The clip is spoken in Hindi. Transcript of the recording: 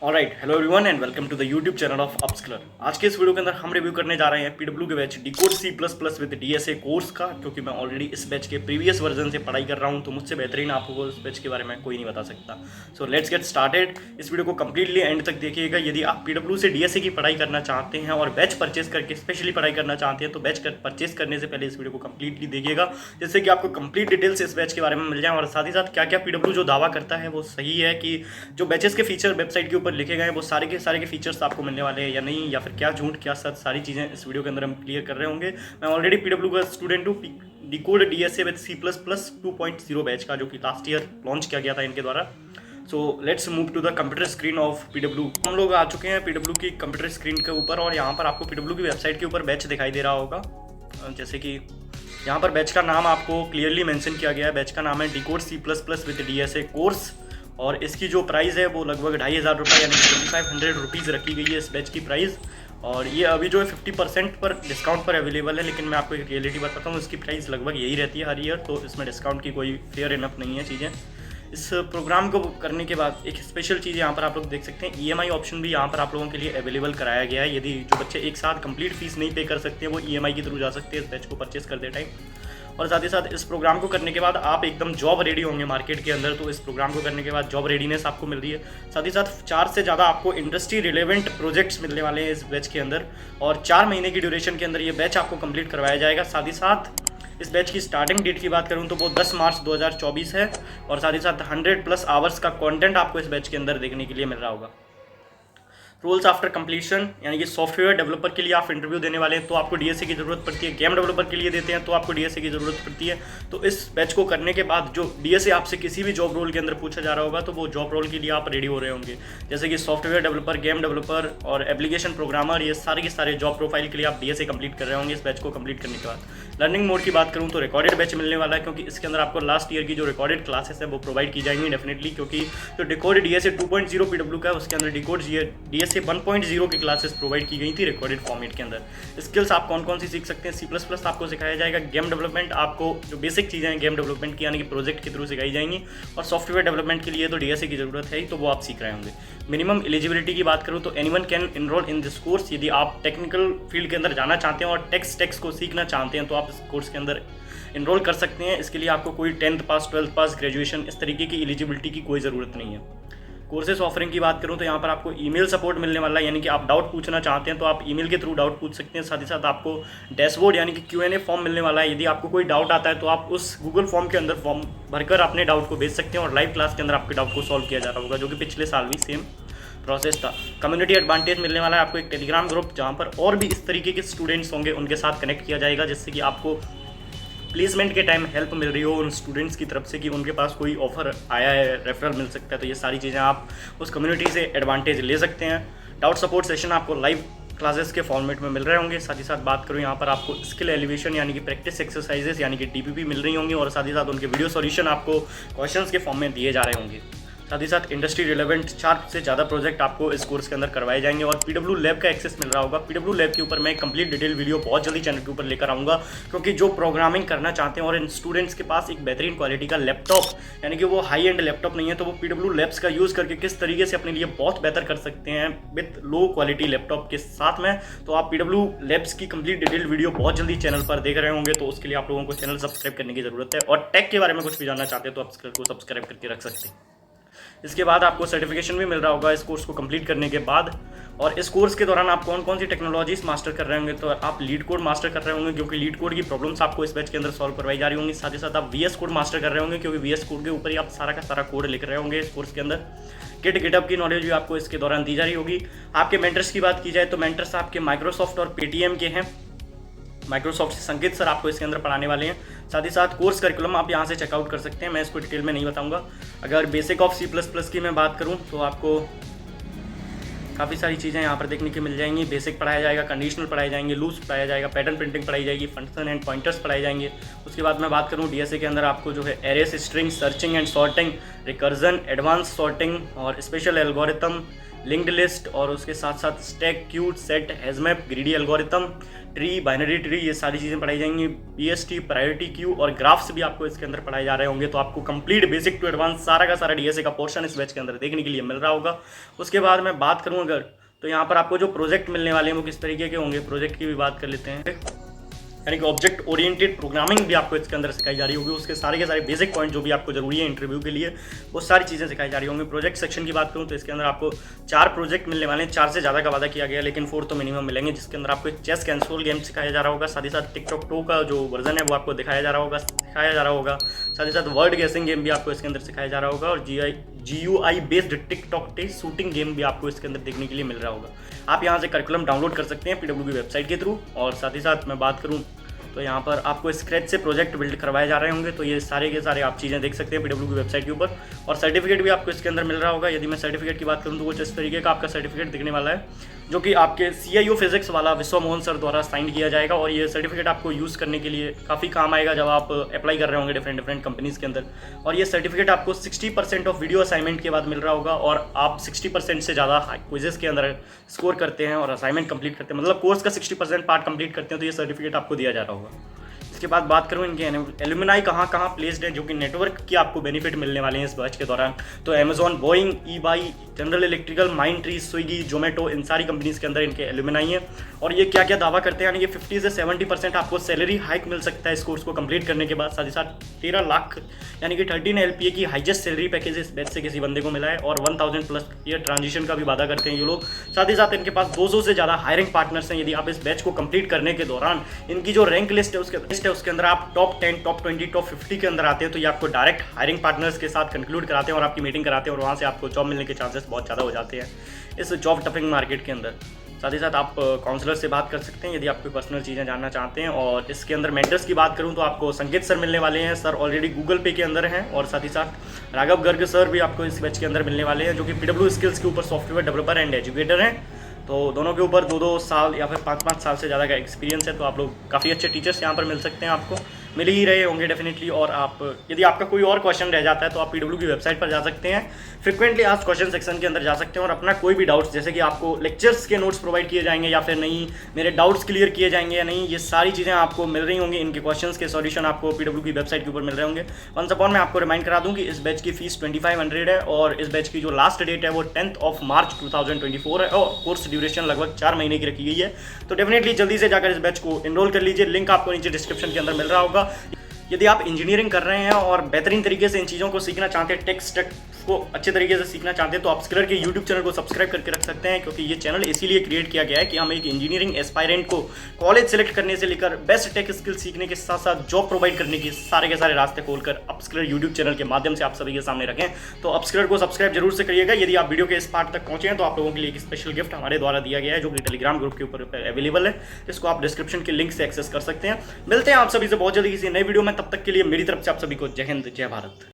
Alright, hello everyone and welcome to the YouTube channel of Upskiller. आज के इस वीडियो के अंदर हम रिव्यू करने जा रहे हैं पीडब्ल्यू के batch decode C plus plus with DSA course का, क्योंकि मैं ऑलरेडी इस बैच के प्रीवियस वर्जन से पढ़ाई कर रहा हूं, तो मुझसे बेहतरीन आपको इस बैच के बारे में कोई नहीं बता सकता। So let's get started. इस वीडियो को कंप्लीटली एंड तक देखिएगा। यदि आप पीडब्ल्यू से डीएसए की पढ़ाई करना चाहते हैं और बैच परचेस करके स्पेशली पढ़ाई करना चाहते हैं, तो बैच परचेस करने से पहले इस वीडियो को कंप्लीटली देखिएगा, जिससे कि आपको कंप्लीट डिटेल्स इस बैच के बारे में मिल जाए और साथ ही साथ क्या क्या पीडब्ल्यू जो दावा करता है वो सही है, कि जो बैचेस के फीचर वेबसाइट के ऊपर लिखे गए हैं वो सारे के फीचर्स आपको मिलने वाले हैं या नहीं, या फिर क्या झूठ क्या सच, सारी चीज़ें इस वीडियो के अंदर हम क्लियर कर रहे होंगे। मैं ऑलरेडी पीडब्ल्यू का स्टूडेंट हूँ। Decode DSA with C plus plus 2.0 batch का, जो कि लास्ट ईयर लॉन्च किया गया था इनके द्वारा। So let's move to the computer screen of PW. हम लोग आ चुके हैं पीडब्ल्यू की कंप्यूटर स्क्रीन के ऊपर, और यहाँ पर आपको पीडब्ल्यू की वेबसाइट के ऊपर बैच दिखाई दे रहा होगा। जैसे कि यहाँ पर बैच का नाम आपको क्लियरली मेंशन किया गया है। बैच का नाम है decode C plus plus with DSA course, और इसकी जो प्राइस है वो लगभग 2500 रुपये यानी कि 2500 रुपीज़ रखी गई है इस बैच की प्राइस। और ये अभी जो है 50% पर डिस्काउंट पर अवेलेबल है, लेकिन मैं आपको एक रियलिटी बताता हूँ, इसकी प्राइस लगभग यही रहती है हर ईयर, तो इसमें डिस्काउंट की कोई फेयर इनफ नहीं है चीज़ें। इस प्रोग्राम को करने के बाद एक स्पेशल चीज़ यहाँ पर आप लोग देख सकते हैं, ईएमआई ऑप्शन भी यहाँ पर आप लोगों के लिए अवेलेबल कराया गया है। यदि जो बच्चे एक साथ कंप्लीट फीस नहीं पे कर सकते हैं वो ईएमआई के थ्रू जा सकते हैं इस बैच को परचेस करते टाइम। और साथ ही साथ इस प्रोग्राम को करने के बाद आप एकदम जॉब रेडी होंगे मार्केट के अंदर, तो इस प्रोग्राम को करने के बाद जॉब रेडीनेस आपको मिल रही है। साथ ही साथ 4 से ज़्यादा आपको इंडस्ट्री रिलेवेंट प्रोजेक्ट्स मिलने वाले हैं इस बैच के अंदर, और 4 महीने की ड्यूरेशन के अंदर ये बैच आपको कंप्लीट करवाया जाएगा। साथ ही साथ इस बैच की स्टार्टिंग डेट की बात करूं तो वो 10 मार्च 2024 है, और साथ ही साथ 100+ आवर्स का कंटेंट आपको इस बैच के अंदर देखने के लिए मिल रहा होगा। रोल्स आफ्टर कंप्लीशन, यानी कि सॉफ्टवेयर डेवलपर के लिए आप इंटरव्यू देने वाले हैं तो आपको डीएसए की ज़रूरत पड़ती है। गेम डेवलपर के लिए देते हैं तो आपको डीएसए की ज़रूरत पड़ती है। तो इस बैच को करने के बाद जो डीएसए आपसे किसी भी जॉब रोल के अंदर पूछा जा रहा होगा, तो वो जॉब रोल के लिए आप रेडी हो रहे होंगे। जैसे कि सॉफ्टवेयर डेवलपर, गेम डेवलपर और एप्लीकेशन प्रोग्रामर, ये सारे के सारे जॉब प्रोफाइल के लिए आप डीएसए कंप्लीट कर रहे होंगे इस बैच को कंप्लीट करने के बाद। लर्निंग मोड की बात करूँ तो रिकॉर्डेड बैच मिलने वाला है, क्योंकि इसके अंदर आपको लास्ट ईयर की जो रिकॉर्डेड क्लासेस है वो प्रोवाइड की जाएंगी डेफिनेटली, क्योंकि जो डिकोड डीएसए 2.0 पीडब्ल्यू का है उसके अंदर डिकोड डीएसए 1.0 की क्लासेस प्रोवाइड की गई थी रिकॉर्डेड फॉर्मेट के अंदर। स्किल्स आप कौन कौन सी सीख सकते हैं, सी प्लस प्लस आपको सिखाया जाएगा। गेम डेवलपमेंट आपको जो बेसिक चीज़ें हैं गेम डेवलपमेंट की, यानी कि प्रोजेक्ट के थ्रू सिखाई जाएंगी। और सॉफ्टवेयर डेवलपमेंट के लिए तो डीएसए की ज़रूरत है ही, तो वो आप सीख रहे होंगे। मिनिमम एलिजिबिलिटी की बात करूँ तो anyone can enrol in this course. यदि आप टेक्निकल फील्ड के अंदर जाना चाहते हैं और टेक्स को सीखना चाहते हैं तो आप इस कोर्स के अंदर इनरोल कर सकते हैं। इसके लिए आपको कोई 10th पास, 12th पास, ग्रेजुएशन इस तरीके की एलिजिबिलिटी की कोई ज़रूरत नहीं है। कोर्सेज ऑफरिंग की बात करूं तो यहाँ पर आपको ईमेल सपोर्ट मिलने वाला है, यानी कि आप डाउट पूछना चाहते हैं तो आप ईमेल के थ्रू डाउट पूछ सकते हैं। साथ ही साथ आपको डैशबोर्ड यानी कि क्यूएनए फॉर्म मिलने वाला है। यदि आपको कोई डाउट आता है तो आप उस गूगल फॉर्म के अंदर फॉर्म भरकर अपने डाउट को भेज सकते हैं, और लाइव क्लास के अंदर आपके डाउट को सॉल्व किया जा रहा होगा, जो कि पिछले साल भी सेम प्रोसेस था। कम्युनिटी एडवांटेज मिलने वाला है आपको एक टेलीग्राम ग्रुप, जहाँ पर और भी इस तरीके के स्टूडेंट्स होंगे, उनके साथ कनेक्ट किया जाएगा, जिससे कि आपको प्लेसमेंट के टाइम हेल्प मिल रही हो उन स्टूडेंट्स की तरफ से, कि उनके पास कोई ऑफर आया है, रेफरल मिल सकता है। तो ये सारी चीज़ें आप उस कम्युनिटी से एडवांटेज ले सकते हैं। डाउट सपोर्ट सेशन आपको लाइव क्लासेस के फॉर्मेट में मिल रहे होंगे। साथ ही साथ बात करूँ यहाँ पर आपको स्किल एलिवेशन यानी कि प्रैक्टिस एक्सरसाइजेस यानी कि डीपीपी मिल रही होंगी, और साथ ही साथ उनके वीडियो सॉल्यूशन आपको क्वेश्चंस के फॉर्म में दिए जा रहे होंगे। साथ ही साथ इंडस्ट्री रिलेवेंट 4 से ज़्यादा प्रोजेक्ट आपको इस कोर्स के अंदर करवाए जाएंगे, और पीडब्ल्यू लैब का एक्सेस मिल रहा होगा। पीडब्ल्यू लैब के ऊपर मैं कंप्लीट डिटेल वीडियो बहुत जल्दी चैनल के ऊपर लेकर आऊँगा, क्योंकि जो प्रोग्रामिंग करना चाहते हैं और इन स्टूडेंट्स के पास एक बेहतरीन क्वालिटी का लैपटॉप, यानी कि वो हाई एंड लैपटॉप नहीं है, तो वो पीडब्ल्यू लैब्स का यूज़ करके किस तरीके से अपने लिए बहुत बेहतर कर सकते हैं विद लो क्वालिटी लैपटॉप के साथ में। तो आप पीडब्ल्यू लैब्स की कंप्लीट डिटेल वीडियो बहुत जल्दी चैनल पर देख रहे होंगे, तो उसके लिए आप लोगों को चैनल सब्सक्राइब करने की ज़रूरत है। और टेक के बारे में कुछ भी जानना चाहते हैं तो आप चैनल को सब्सक्राइब करके रख सकते हैं। इसके बाद आपको सर्टिफिकेशन भी मिल रहा होगा इस कोर्स को कंप्लीट करने के बाद। और इस कोर्स के दौरान आप कौन कौन सी टेक्नोलॉजीज मास्टर कर रहे होंगे, तो आप लीड कोड मास्टर कर रहे होंगे, क्योंकि लीड कोड की प्रॉब्लम्स आपको इस बैच के अंदर सॉल्व करवाई जा रही होंगी। साथ ही साथ आप वीएस कोड मास्टर कर रहे होंगे, क्योंकि वीएस कोड के ऊपर ही आप सारा का सारा कोड लिख रहे होंगे इस कोर्स के अंदर। गिटअप की नॉलेज भी आपको इसके दौरान दी जा रही होगी। आपके मेंटर्स की बात की जाए तो मेंटर्स आपके माइक्रोसॉफ्ट और पेटीएम के हैं। माइक्रोसॉफ्ट से संकेत सर आपको इसके अंदर पढ़ाने वाले हैं। साथ ही साथ कोर्स करिकुलम आप यहाँ से चेकआउट कर सकते हैं, मैं इसको डिटेल में नहीं बताऊंगा। अगर basic of C plus plus की मैं बात करूँ तो आपको काफ़ी सारी चीज़ें यहाँ पर देखने की मिल जाएंगी। बेसिक पढ़ाया जाएगा, कंडीशनल पढ़ाए जाएंगे, लूप्स पढ़ाया जाएगा, पैटर्न प्रिंटिंग पढ़ाई जाएगी, फंक्शन एंड पॉइंटर्स पढ़ाए जाएंगे। उसके बाद मैं बात करूँ डीएसए के अंदर आपको जो है arrays, string, searching and sorting, recursion, advance sorting और स्पेशल एल्गोरिथम, लिंक्ड लिस्ट और उसके साथ साथ stack, queue, set, hashmap, greedy algorithm, tree, binary tree, ये सारी चीज़ें पढ़ाई जाएंगी। बीएसटी, प्रायोरिटी क्यू और ग्राफ्स भी आपको इसके अंदर पढ़ाए जा रहे होंगे। तो आपको कंप्लीट बेसिक टू एडवांस सारा का सारा डीएसए का पोर्शन इस बैच के अंदर देखने के लिए मिल रहा होगा। उसके बाद मैं बात करूँ अगर, तो यहाँ पर आपको जो प्रोजेक्ट मिलने वाले हैं वो किस तरीके के होंगे, प्रोजेक्ट की भी बात कर लेते हैं। यानी कि ऑब्जेक्ट ओरिएंटेड प्रोग्रामिंग भी आपको इसके अंदर सिखाई जा रही होगी। उसके सारे के सारे बेसिक पॉइंट जो भी आपको जरूरी है इंटरव्यू के लिए, वो सारी चीज़ें सिखाई जा रही होंगी। प्रोजेक्ट सेक्शन की बात करूँ तो इसके अंदर आपको 4 प्रोजेक्ट मिलने वाले हैं। 4 से ज़्यादा का वादा किया गया, लेकिन 4 तो मिनिमम मिलेंगे, जिसके अंदर आपको एक चेस कंसोल गेम सिखाया जा रहा होगा। साथ ही साथ टिकटॉक 2 का जो वर्जन है वो आपको दिखाया जा रहा होगा, साथ ही साथ वर्ड गेसिंग गेम भी आपको इसके अंदर सिखाया जा रहा होगा और GUI based TikTok shooting game भी आपको इसके अंदर देखने के लिए मिल रहा होगा। आप यहाँ से करिकुलम डाउनलोड कर सकते हैं PW की वेबसाइट के थ्रू। और साथ ही साथ मैं बात करूँ तो यहाँ पर आपको स्क्रैच से प्रोजेक्ट बिल्ड करवाए जा रहे होंगे। तो ये सारे के सारे आप चीज़ें देख सकते हैं PW की वेबसाइट के ऊपर। और सर्टिफिकेट भी आपको इसके अंदर मिल रहा होगा। यदि मैं सर्टिफिकेट की बात करूँ तो कुछ इस तरीके का आपका सर्टिफिकेट दिखने वाला है, जो कि आपके CIO फिजिक्स वाला विश्व मोहन सर द्वारा साइन किया जाएगा। और ये सर्टिफिकेट आपको यूज़ करने के लिए काफ़ी काम आएगा जब आप अप्लाई कर रहे होंगे डिफरेंट कंपनीज़ के अंदर। और ये सर्टिफिकेट आपको 60% ऑफ वीडियो असाइनमेंट के बाद मिल रहा होगा। और आप 60% से ज़्यादा क्विजेस के अंदर स्कोर करते हैं और असाइनमेंट कंप्लीट करते हैं, मतलब कोर्स का 60% पार्ट कंप्लीट करते हैं, तो ये सर्टिफिकेट आपको दिया जा रहा होगा। इसके बाद बात करूँ इनके एलुमनाई कहाँ कहाँ प्लेस्ड हैं, जो कि नेटवर्क की आपको बेनिफिट मिलने वाले हैं इस बैच के दौरान। तो Amazon, Boeing, eBay, general electrical, Mindtree, Swiggy, Zomato, इन सारी कंपनीज के अंदर इनके एलुमनाई हैं। और ये क्या क्या दावा करते हैं, यानी कि 50 से 70% आपको सैलरी हाइक मिल सकता है इस कोर्स को कंप्लीट करने के बाद। साथ ही साथ 13 लाख यानी कि 13 LPA की हाईएस्ट सैलरी पैकेज इस बैच से किसी बंदे को मिला है। और 1000+ ईयर ट्रांजिशन का भी वादा करते हैं ये लोग। साथ ही साथ इनके पास 200 से ज़्यादा हायरिंग पार्टनर्स हैं। यदि आप इस बैच को कंप्लीट करने के दौरान इनकी जो रैंक लिस्ट है उसके अंदर आप टॉप 10, टॉप 20, टॉप 50 के अंदर आते हैं, तो ये आपको डायरेक्ट हायरिंग पार्टनर्स के साथ कंक्लूड कराते हैं और आपकी मीटिंग कराते हैं। और वहाँ से आपको जॉब मिलने के चांसेस बहुत ज़्यादा हो जाते हैं इस जॉब टफिंग मार्केट के अंदर। साथ ही साथ आप काउंसलर से बात कर सकते हैं यदि आप कोई पर्सनल चीज़ें जानना चाहते हैं। और इसके अंदर मेंटर्स की बात करूं तो आपको संकेत सर मिलने वाले हैं। सर ऑलरेडी गूगल पे के अंदर हैं। और साथ ही साथ राघव गर्ग सर भी आपको इस बैच के अंदर मिलने वाले हैं, जो कि PW स्किल्स के ऊपर सॉफ्टवेयर डेवलपर एंड एजुकेटर हैं। तो दोनों के ऊपर 2-2 साल या फिर 5-5 साल से ज़्यादा का एक्सपीरियंस है। तो आप लोग काफ़ी अच्छे टीचर्स यहाँ पर मिल सकते हैं, आपको मिल ही रहे होंगे डेफिनेटली। और आप यदि आपका कोई और क्वेश्चन रह जाता है तो आप PW की वेबसाइट पर जा सकते हैं, फ्रिक्वेंटली आस्क्ड क्वेश्चन सेक्शन के अंदर जा सकते हैं और अपना कोई भी डाउट्स, जैसे कि आपको लेक्चर्स के नोट्स प्रोवाइड किए जाएंगे या फिर नहीं, मेरे डाउट्स क्लियर किए जाएंगे या नहीं, ये सारी चीज़ें आपको मिल रही होंगी। इनके क्वेश्चंस के सॉल्यूशन आपको PW की वेबसाइट के ऊपर मिल रहे होंगे। वंस अपॉन मैं आपको रिमाइंड करा दूँ कि इस बैच की फीस 2500 है और इस बैच की जो लास्ट डेट है वो 10 मार्च 2024 है और कोर्स ड्यूरेशन लगभग 4 महीने की रखी गई है। तो डेफिनेटली जल्दी से जाकर इस बैच को एनरोल कर लीजिए। लिंक आपको नीचे डिस्क्रिप्शन के अंदर मिल रहा होगा। यदि आप इंजीनियरिंग कर रहे हैं और बेहतरीन तरीके से इन चीज़ों को सीखना चाहते हैं, टेक स्टैक को अच्छे तरीके से सीखना चाहते हैं, तो अपस्किलर के YouTube चैनल को सब्सक्राइब करके रख सकते हैं। क्योंकि ये चैनल इसीलिए क्रिएट किया गया है कि हम एक इंजीनियरिंग एस्पायरेंट को कॉलेज सेलेक्ट करने से लेकर बेस्ट टेक स्किल सीखने के साथ साथ जॉब प्रोवाइड करने के सारे के सारे रास्ते खोलकर अपस्किलर YouTube चैनल के माध्यम से आप सभी के सामने रखें। तो अपस्किलर को सब्सक्राइब जरूर से करिएगा। यदि आप वीडियो के इस पार्ट तक पहुंचे हैं तो आप लोगों के लिए एक स्पेशल गिफ्ट हमारे द्वारा दिया गया है, जो कि टेलीग्राम ग्रुप के ऊपर अवेलेबल है, जिसको आप डिस्क्रिप्शन के लिंक से एक्सेस कर सकते हैं। मिलते हैं आप सभी से बहुत जल्दी किसी नई वीडियो में, तब तक के लिए मेरी तरफ से आप सभी को जय हिंद, जय भारत।